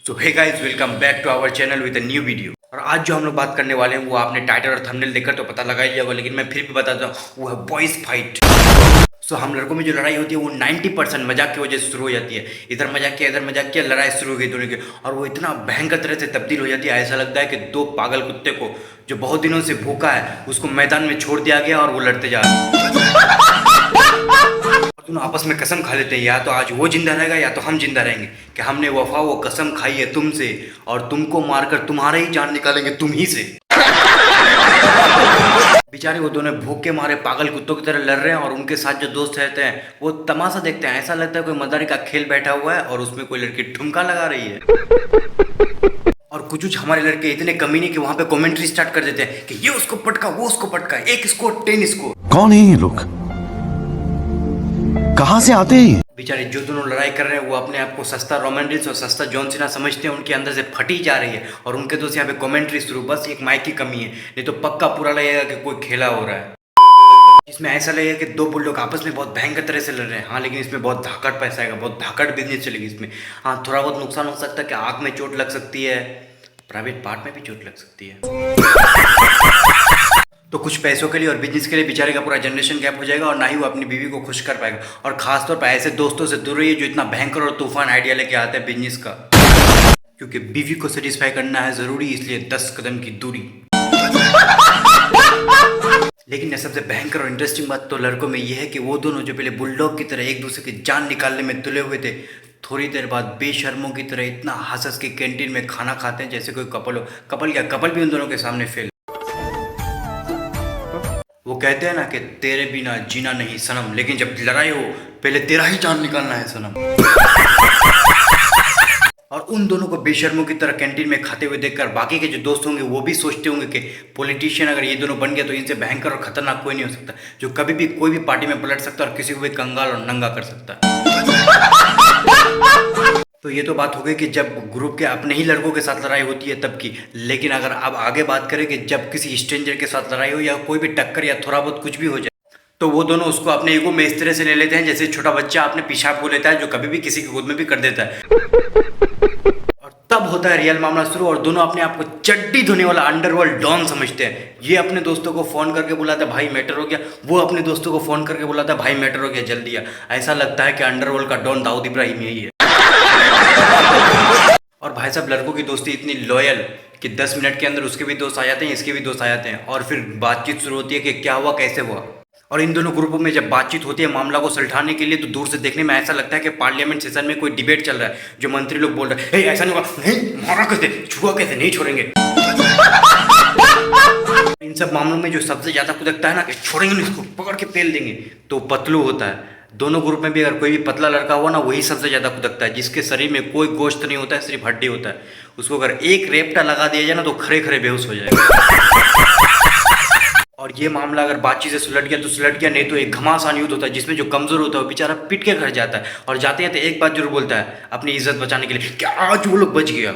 So hey guys, welcome back to our channel with a new video. और आज जो हम लोग बात करने वाले हैं वो आपने टाइटल और थंबनेल देखकर तो पता लगा ही लिया होगा, लेकिन मैं फिर भी बताता हूँ, वो है बॉयज फाइट। सो हम लड़कों में जो लड़ाई होती है वो 90% मजाक की वजह से शुरू हो जाती है। इधर मजाक किया, इधर मजाक किया, लड़ाई शुरू हो गई दोनों की, और वो इतना भयंकर तरह से तब्दील हो जाती है। ऐसा लगता है कि दो पागल कुत्ते को जो बहुत दिनों से भूखा है उसको मैदान में छोड़ दिया गया और वो लड़ते जा रहे हैं। दोनों आपस में कसम खा लेते हैं, या तो आज वो जिंदा रहेगा या तो हम जिंदा रहेंगे, कि हमने वफा वो कसम खाई है तुमसे और तुमको मारकर तुम्हारे ही जान निकालेंगे तुम ही से। बेचारे वो दोनों भूख के मारे पागल कुत्तों की तरह लड़ रहे हैं और उनके साथ जो दोस्त रहते हैं वो तमाशा देखते हैं। ऐसा लगता है कोई मदारी का खेल बैठा हुआ है और उसमें कोई लड़की ठुमका लगा रही है। और कुछ हमारे लड़के इतने कमीने कि वहां पे कमेंट्री स्टार्ट कर देते हैं कि ये उसको पटका, वो उसको पटका, एक इसको 10 इसको। कौन है ये लोग, कहां से आते हैं? बेचारे जो दोनों लड़ाई कर रहे हैं वो अपने आप को सस्ता रोमन रील्स और सस्ता जॉन सीना समझते हैं, उनके अंदर से फटी जा रही है और उनके दोस्त यहाँ पे कमेंट्री शुरू। बस एक माइक की कमी है, नहीं तो पक्का पूरा लगेगा कि कोई खेला हो रहा है। इसमें ऐसा लगेगा कि दो बुल्लोग आपस में बहुत भयंकर तरह से लड़ रहे हैं। हाँ, लेकिन इसमें बहुत धाकड़ पैसा आएगा, बहुत धाकड़ बिजनेस चलेगी इसमें। हाँ, थोड़ा बहुत नुकसान हो सकता है कि आँख में चोट लग सकती है, प्राइवेट पार्ट में भी चोट लग सकती है। तो कुछ पैसों के लिए और बिजनेस के लिए बेचारे का पूरा जनरेशन गैप हो जाएगा और ना ही वो अपनी बीवी को खुश कर पाएगा। और खासतौर पर ऐसे दोस्तों से दूर रहिए जो इतना भयंकर और तूफान आइडिया लेके आते हैं बिजनेस का, क्योंकि बीवी को सेटिस्फाई करना है जरूरी, इसलिए 10 कदम की दूरी। लेकिन सबसे भयंकर और इंटरेस्टिंग बात तो लड़कों में यह है कि वो दोनों जो पहले बुलडॉग की तरह एक दूसरे की जान निकालने में तुले हुए थे, थोड़ी देर बाद बेशर्मों की तरह इतना हंस के कैंटीन में खाना खाते हैं जैसे कोई कपल हो। कपल भी उन दोनों के सामने फेल। वो कहते हैं ना कि तेरे बिना जीना नहीं सनम, लेकिन जब लड़ाई हो पहले तेरा ही जान निकालना है सनम। और उन दोनों को बेशर्मों की तरह कैंटीन में खाते हुए देखकर बाकी के जो दोस्त होंगे वो भी सोचते होंगे कि पॉलिटिशियन अगर ये दोनों बन गया तो इनसे भयंकर और खतरनाक कोई नहीं हो सकता, जो कभी भी कोई भी पार्टी में पलट सकता है और किसी को भी कंगाल और नंगा कर सकता है। तो ये तो बात हो गई कि जब ग्रुप के अपने ही लड़कों के साथ लड़ाई होती है तब की। लेकिन अगर अब आगे बात करें कि जब किसी स्ट्रेंजर के साथ लड़ाई हो या कोई भी टक्कर या थोड़ा बहुत कुछ भी हो जाए, तो वो दोनों उसको अपने ईगो में इस तरह से ले लेते हैं जैसे छोटा बच्चा अपने पेशाब को लेता है, जो कभी भी किसी की गोद में भी कर देता है। और तब होता है रियल मामला शुरू, और दोनों अपने आप को चड्डी धोने वाला अंडरवर्ल्ड डॉन समझते हैं। ये अपने दोस्तों को फोन करके बुलाता है, भाई मैटर हो गया। वो अपने दोस्तों को फोन करके बुलाता है, भाई मैटर हो गया, जल्दी आ। ऐसा लगता है कि अंडरवर्ल्ड का डॉन दाऊद इब्राहिम यही है। और भाई साहब, लड़कों की दोस्ती इतनी लॉयल कि 10 मिनट के अंदर उसके भी दोस्त आ जाते हैं, इसके भी दोस्त आ जाते हैं, और फिर बातचीत शुरू होती है कि क्या हुआ, कैसे हुआ। और इन दोनों ग्रुपों में जब बातचीत होती है मामला को सुलझाने के लिए, तो दूर से देखने में ऐसा लगता है कि पार्लियामेंट सेशन में कोई डिबेट चल रहा है, जो मंत्री लोग बोल रहे हैं, ऐसा नहीं होगा, नहीं मारा कैसे, छुआ कैसे, नहीं छोड़ेंगे। इन सब मामलों में जो सबसे ज्यादा कुदकता है ना कि छोड़ेंगे नहीं, इसको पकड़ के पेल देंगे, तो पतलू होता है। दोनों ग्रुप में भी अगर कोई भी पतला लड़का हुआ ना, वही सबसे ज्यादा कुदकता है, जिसके शरीर में कोई गोश्त नहीं होता है, सिर्फ हड्डी होता है। उसको अगर एक रेपटा लगा दिया जाए ना तो खड़े खड़े बेहोश हो जाएगा। और ये मामला अगर बातचीत से सुलट गया तो सुलट गया, नहीं तो एक घमासान युद्ध होता है जिसमें जो कमजोर होता है वो बेचारा पिट के घर जाता है, और जाते जाते एक बात जरूर बोलता है अपनी इज्जत बचाने के लिए, क्या आज वो लोग बच गया।